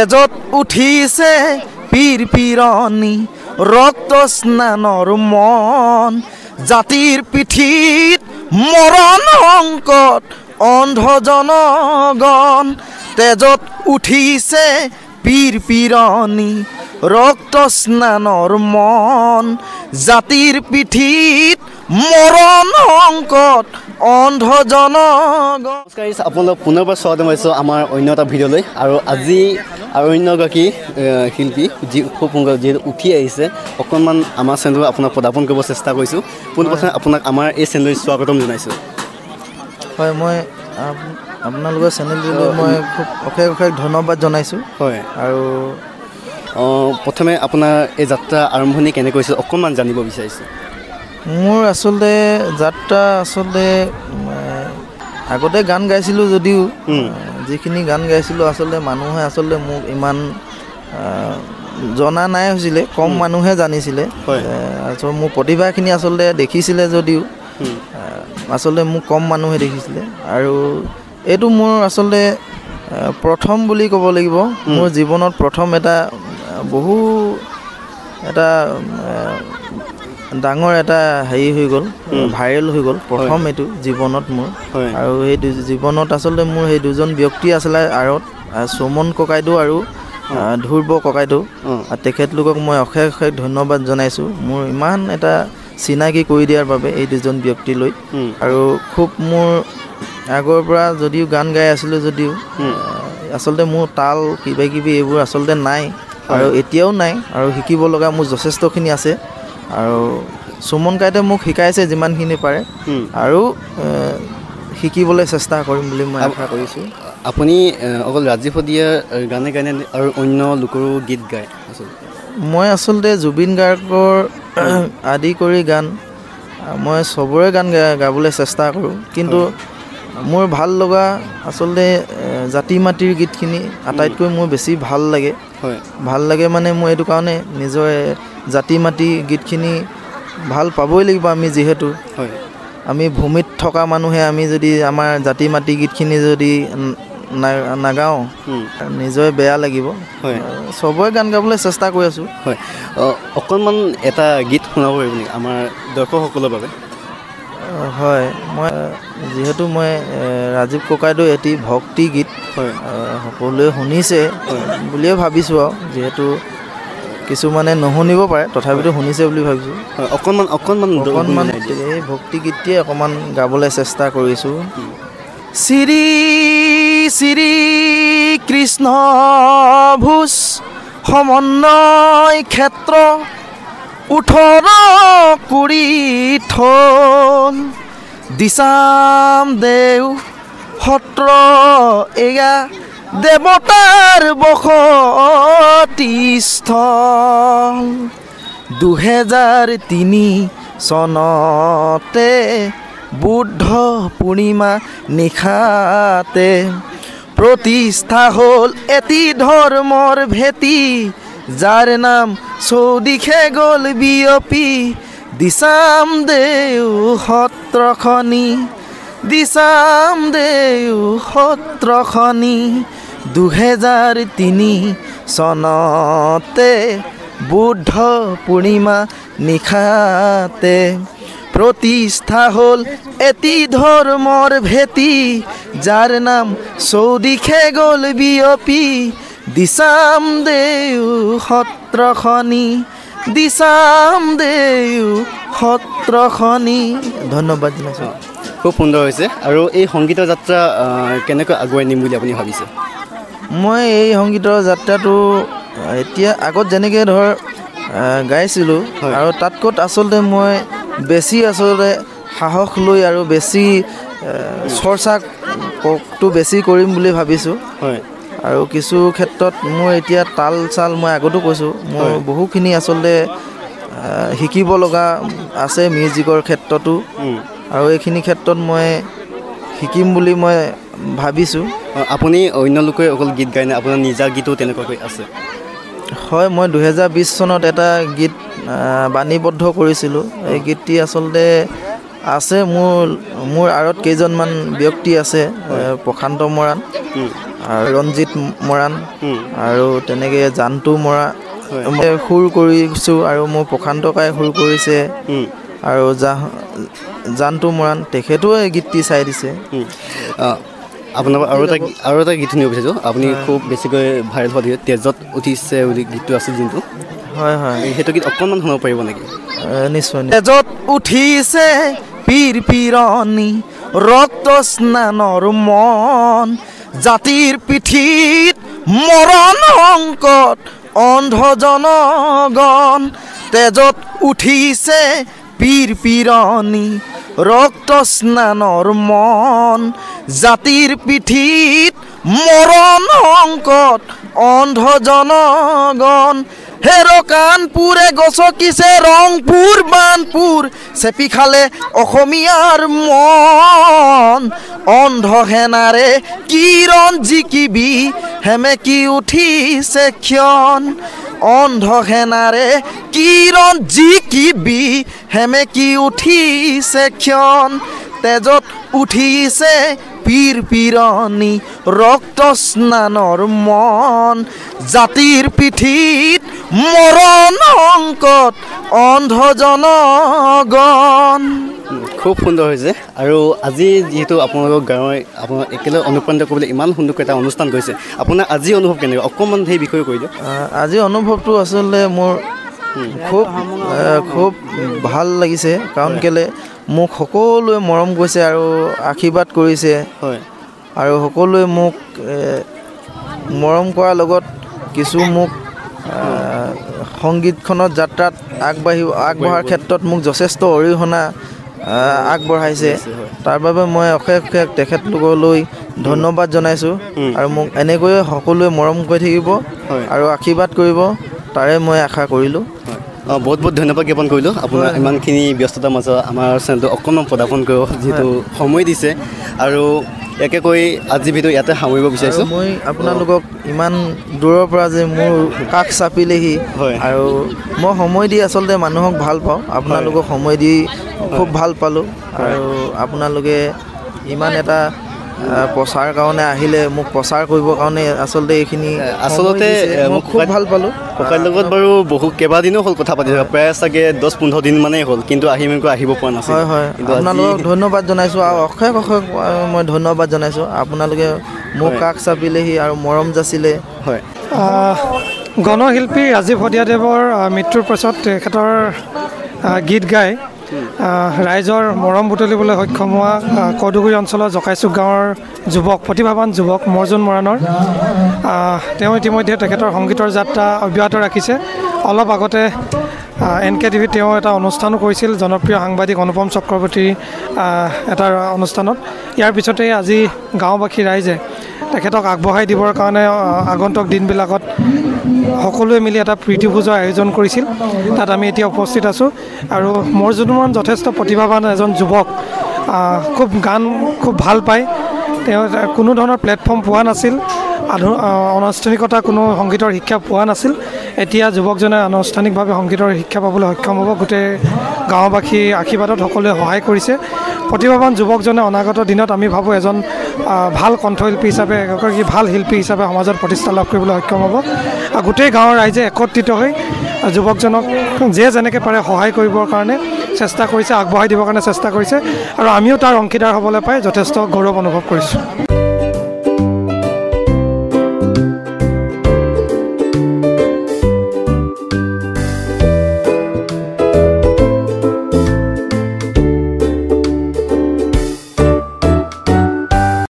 তেজত উঠিছে পীৰ পীৰণী ৰক্ত স্নানৰ মন জাতিৰ পিঠিত মৰণ সংকট অন্ধ জনগণ তেজত উঠিছে পীৰ পীৰণী ৰক্ত স্নানৰ মন জাতিৰ পিঠিত মৰণ সংকট অন্ধ জনগণ। নমস্কাৰ, আপোনালোক পুনৰবাৰ স্বাগতম জনাইছোঁ আমাৰ অন্য এটা ভিডিঅ'লৈ। আৰু আজি আৰু অন্য এগৰাকী শিল্পী যি খুব সোনকালে যিহেতু উঠি আহিছে অকণমান আমাৰ চেনেলত আপোনাক পদাৰ্পণ কৰিব চেষ্টা কৰিছোঁ। পোনপ্ৰথমে আপোনাক আমাৰ এই চেনেললৈ স্বাগতম জনাইছোঁ। হয়, মই আপোনালোকৰ চেনেলটোলৈ মই খুব অশেষ অশেষ ধন্যবাদ জনাইছোঁ। হয়, আৰু প্ৰথমে আপোনাৰ এই যাত্ৰা আৰম্ভণি কেনেকৈ হৈছিল অকণমান জানিব বিচাৰিছোঁ। মোৰ আচলতে যাত্ৰা আগতে গান গাইছিলোঁ যদিও যিখিনি গান গাইছিলোঁ আচলতে মানুহে মোক ইমান জনা নাই হৈছিলে, কম মানুহে জানিছিলে। আচলতে মোৰ প্ৰতিভাখিনি আচলতে দেখিছিলে যদিও আচলতে মোক কম মানুহে দেখিছিলে। আৰু এইটো মোৰ আচলতে প্ৰথম বুলি ক'ব লাগিব। মোৰ জীৱনত প্ৰথম এটা ডাঙৰ এটা হেৰি হৈ গ'ল, ভাইৰেল হৈ গ'ল প্ৰথম এইটো জীৱনত মোৰ। আৰু সেই জীৱনত আচলতে মোৰ সেই দুজন ব্যক্তি আছিলে আঁৰত, সুমন ককাইদেউ আৰু ধ্ৰুৱ ককাইদেউ। তেখেতলোকক মই অশেষ অশেষ ধন্যবাদ জনাইছোঁ মোৰ ইমান এটা চিনাকি কৰি দিয়াৰ বাবে এই দুজন ব্যক্তিলৈ। আৰু খুব মোৰ আগৰ পৰা যদিও গান গাই আছিলোঁ যদিও আচলতে মোৰ তাল কিবা কিবি এইবোৰ আচলতে নাই আৰু এতিয়াও নাই, আৰু শিকিব লগা মোৰ যথেষ্টখিনি আছে। আৰু সুমন কাইতে মোক শিকাইছে যিমানখিনি পাৰে, আৰু শিকিবলৈ চেষ্টা কৰিম বুলি মই আশা কৰিছোঁ। আপুনি অকল ৰাজীৱ শদিয়াৰ গানে গায় আৰু অন্য লোকৰো গীত গায়? মই আচলতে জুবিন গাৰ্গৰ আদি কৰি গান মই চবৰে গান গাবলৈ চেষ্টা কৰোঁ, কিন্তু মোৰ ভাল লগা আচলতে জাতি মাটিৰ গীতখিনি আটাইতকৈ মোৰ বেছি ভাল লাগে মানে মোৰ এইটো কাৰণে নিজৰ জাতি মাটি গীতখিনি ভাল পাবই লাগিব। আমি যিহেতু আমি ভূমিত থকা মানুহে আমি যদি আমাৰ জাতি মাটি গীতখিনি যদি নাগাওঁ নিজৰে বেয়া লাগিব। চবৰে গান গাবলৈ চেষ্টা কৰি আছোঁ। হয়, অকণমান এটা গীত শুনাব পাৰিব নেকি আমাৰ দৰ্শকসকলৰ বাবে? হয়, যিহেতু মই ৰাজীৱ ককাইদেউ এটি ভক্তি গীত সকলোৱে শুনিছে বুলিয়ে ভাবিছোঁ, আৰু যিহেতু কিছুমানে নুশুনিব পাৰে তথাপিতো শুনিছে বুলি ভাবিছোঁ। অকণমান এই ভক্তি গীতটিয়ে অকণমান গাবলৈ চেষ্টা কৰিছোঁ। শ্ৰী শ্ৰী কৃষ্ণ ভোজ সমন্বয় ক্ষেত্ৰ 18 কুৰি থল দিচাম দেও সত্ৰ এয়া দেৱতাৰ বসতিস্থল 2003 চনতে বুদ্ধ পূৰ্ণিমা নিশাতে প্ৰতিষ্ঠা হ'ল এটি ধৰ্মৰ ভেটি যাৰ নাম চৌদিশে গ'ল বিয়পি দিচাম দেও সত্ৰখনি 2003 চনতে বুদ্ধ পূৰ্ণিমা নিশাতে প্ৰতিষ্ঠা হ'ল এটি ধৰ্মৰ ভেটি যাৰ নাম চৌদিশে গ'ল বিয়পি দিচাম দেও সত্ৰখনি ধন্যবাদ জনাইছোঁ। খুব সুন্দৰ হৈছে। আৰু এই সংগীতৰ যাত্ৰা কেনেকৈ আগুৱাই নিম বুলি আপুনি ভাবিছে? মই এই সংগীতৰ যাত্ৰাটো এতিয়া আগত যেনেকৈ গাইছিলোঁ আৰু তাতকৈ আচলতে মই বেছি সাহস লৈ আৰু বেছি চৰ্চাটো বেছি কৰিম বুলি ভাবিছোঁ। আৰু কিছু ক্ষেত্ৰত মোৰ এতিয়া তাল চাল মই আগতো কৈছোঁ মোৰ বহুখিনি আচলতে শিকিব লগা আছে মিউজিকৰ ক্ষেত্ৰতো, আৰু এইখিনি ক্ষেত্ৰত মই শিকিম বুলি মই ভাবিছোঁ। আপুনি অন্য লোকে অকল গীত গায় নে আপোনাৰ নিজা গীতো তেনেকুৱাকৈ আছে? হয়, মই 2020 চনত এটা গীত বাণীবদ্ধ কৰিছিলোঁ। এই গীতটি আচলতে আছে মোৰ আঁৰত কেইজনমান ব্যক্তি আছে, প্ৰশান্ত মৰাণ আৰু ৰঞ্জিত মৰাণ আৰু তেনেকৈ জানটো মৰা মই সুৰ কৰিছোঁ আৰু মোৰ প্ৰশান্ত কাই সুৰ কৰিছে আৰু জানটো মৰাণ তেখেতেও এই গীতটি চাই দিছে। আপোনাৰ আৰু এটা গীত শুনিব বিচাৰিছোঁ। আপুনি খুব বেছিকৈ ভাইৰেল হোৱা দিয়ে তেজত উঠিছে বুলি গীতটো আছিল যোনটো, হয় হয়, সেইটো গীত অকণমান শুনিব পাৰিব নেকি? নিশ্চয়। তেজত উঠিছে পীৰ পীৰণি ৰক্ত স্নানৰ মন, জাতিৰ পিঠিত মৰণ সংকট অন্ধ জনগণ। তেজত উঠিছে পীৰ পীৰণি ৰক্ত স্নানৰ মন, জাতিৰ পিঠিত মৰণ সংকট অন্ধ জনগণ। হেৰ কাণপুৰে গছকিছে ৰংপুৰ বানপুৰ, চেপি খালে অসমীয়াৰ মন। অন্ধ সেনাৰে কিৰণ জিকিবি হেমেকি উঠিছে ক্ষণ, অন্ধ সেনাৰে কিৰণ জিকিবি হেমেকি উঠিছে ক্ষণ। তেজত উঠিছে পীৰ পীৰণি ৰক্ত স্নানৰ মন, জাতিৰ পিঠিত মৰণ সংকট অন্ধ জনগণ। খুব সুন্দৰ হৈছে। আৰু আজি যিহেতু আপোনালোকৰ গাঁৱৰ আপোনাৰ একেলগে অনুপ্ৰাণিত কৰিবলৈ ইমান সুন্দৰকৈ এটা অনুষ্ঠান কৰিছে, আপোনাৰ আজি অনুভৱ কেনেকুৱা অকণমান সেই বিষয়ে কৈ দিয়ক। আজি অনুভৱটো আচলতে মোৰ খুব ভাল লাগিছে, কাৰণ কেলৈ মোক সকলোৱে মৰম কৰিছে আৰু আশীৰ্বাদ কৰিছে। হয়, আৰু সকলোৱে মোক মৰম কৰাৰ লগত কিছু মোক সংগীতখনত যাত্ৰাত আগবঢ়াৰ ক্ষেত্ৰত মোক যথেষ্ট অৰিহণা আগবঢ়াইছে। তাৰ বাবে মই অশেষ তেখেতলোকলৈ ধন্যবাদ জনাইছোঁ। আৰু মোক এনেকৈয়ে সকলোৱে মৰম কৰি থাকিব আৰু আশীৰ্বাদ কৰিব, তাৰে মই আশা কৰিলোঁ। বহুত বহুত ধন্যবাদ জ্ঞাপন কৰিলোঁ আপোনাৰ ইমানখিনি ব্যস্ততাৰ মাজত আমাৰ চেনেলটো অকণমান প্ৰদাপন কৰিব যিহেতু সময় দিছে। আৰু একে কৈ আজি ভিডিঅ' ইয়াতে সামৰিব বিচাৰিছোঁ। মই আপোনালোকক ইমান দূৰৰ পৰা যে মোৰ কাষ চাপিলেহি, আৰু মই সময় দি আচলতে মানুহক ভাল পাওঁ, আপোনালোকক সময় দি খুব ভাল পালোঁ। আৰু আপোনালোকে ইমান এটা প্ৰচাৰ কাৰণে আহিলে, মোক প্ৰচাৰ কৰিবৰ কাৰণে আচলতে এইখিনি আচলতে মই খুব ভাল পালোঁ। ককাৰ লগত বাৰু কেইবাদিনো হ'ল কথা পাতি, প্ৰায় চাগে 10-15 দিন মানেই হ'ল, কিন্তু আহিব পৰা নাছিল। হয় হয়, আপোনালোকক ধন্যবাদ জনাইছোঁ আৰু অশেষ মই ধন্যবাদ জনাইছোঁ। আপোনালোকে মোক কাষ চাপিলেহি আৰু মৰম যাচিলে। হয়, গণশিল্পী ৰাজীৱ শদিয়াদেৱৰ মৃত্যুৰ পাছত তেখেতৰ গীত গাই ৰাইজৰ মৰম বুটলিবলৈ সক্ষম হোৱা কদুগুৰি অঞ্চলৰ জকাইচুক গাঁৱৰ প্ৰতিভাৱান যুৱক মৰ্জুন মৰাণৰ তেওঁ ইতিমধ্যে তেখেতৰ সংগীতৰ যাত্ৰা অব্যাহত ৰাখিছে। অলপ আগতে NK-TV তেওঁ এটা অনুষ্ঠানো কৰিছিল জনপ্ৰিয় সাংবাদিক অনুপম চক্ৰৱৰ্তীৰ এটা অনুষ্ঠানত। ইয়াৰ পিছতে আজি গাঁওবাসী ৰাইজে তেখেতক আগবঢ়াই দিবৰ কাৰণে আগন্তুক দিনবিলাকত সকলোৱে মিলি এটা প্ৰীতিভোজৰ আয়োজন কৰিছিল। তাত আমি এতিয়া উপস্থিত আছোঁ। আৰু মৰ্জুন মৰাণ যথেষ্ট প্ৰতিভাৱান এজন যুৱক, গান খুব ভাল পায়। তেওঁ কোনো ধৰণৰ প্লেটফৰ্ম পোৱা নাছিল, আনুষ্ঠানিকতা কোনো সংগীতৰ শিক্ষা পোৱা নাছিল। এতিয়া যুৱকজনে আনুষ্ঠানিকভাৱে সংগীতৰ শিক্ষা পাবলৈ সক্ষম হ'ব। গোটেই গাঁওবাসীৰ আশীৰ্বাদত সকলোৱে সহায় কৰিছে। প্ৰতিভাৱান যুৱকজনে অনাগত দিনত আমি ভাবোঁ এজন ভাল কণ্ঠশিল্পী হিচাপে, এগৰাকী ভাল শিল্পী হিচাপে সমাজত প্ৰতিষ্ঠা লাভ কৰিবলৈ সক্ষম হ'ব। গোটেই গাঁৱৰ ৰাইজে একত্ৰিত হৈ যুৱকজনক যেনেকৈ পাৰে সহায় কৰিবৰ কাৰণে চেষ্টা কৰিছে, আগবঢ়াই দিবৰ কাৰণে চেষ্টা কৰিছে। আৰু আমিও তাৰ অংশীদাৰ হ'বলৈ পাই যথেষ্ট গৌৰৱ অনুভৱ কৰিছোঁ।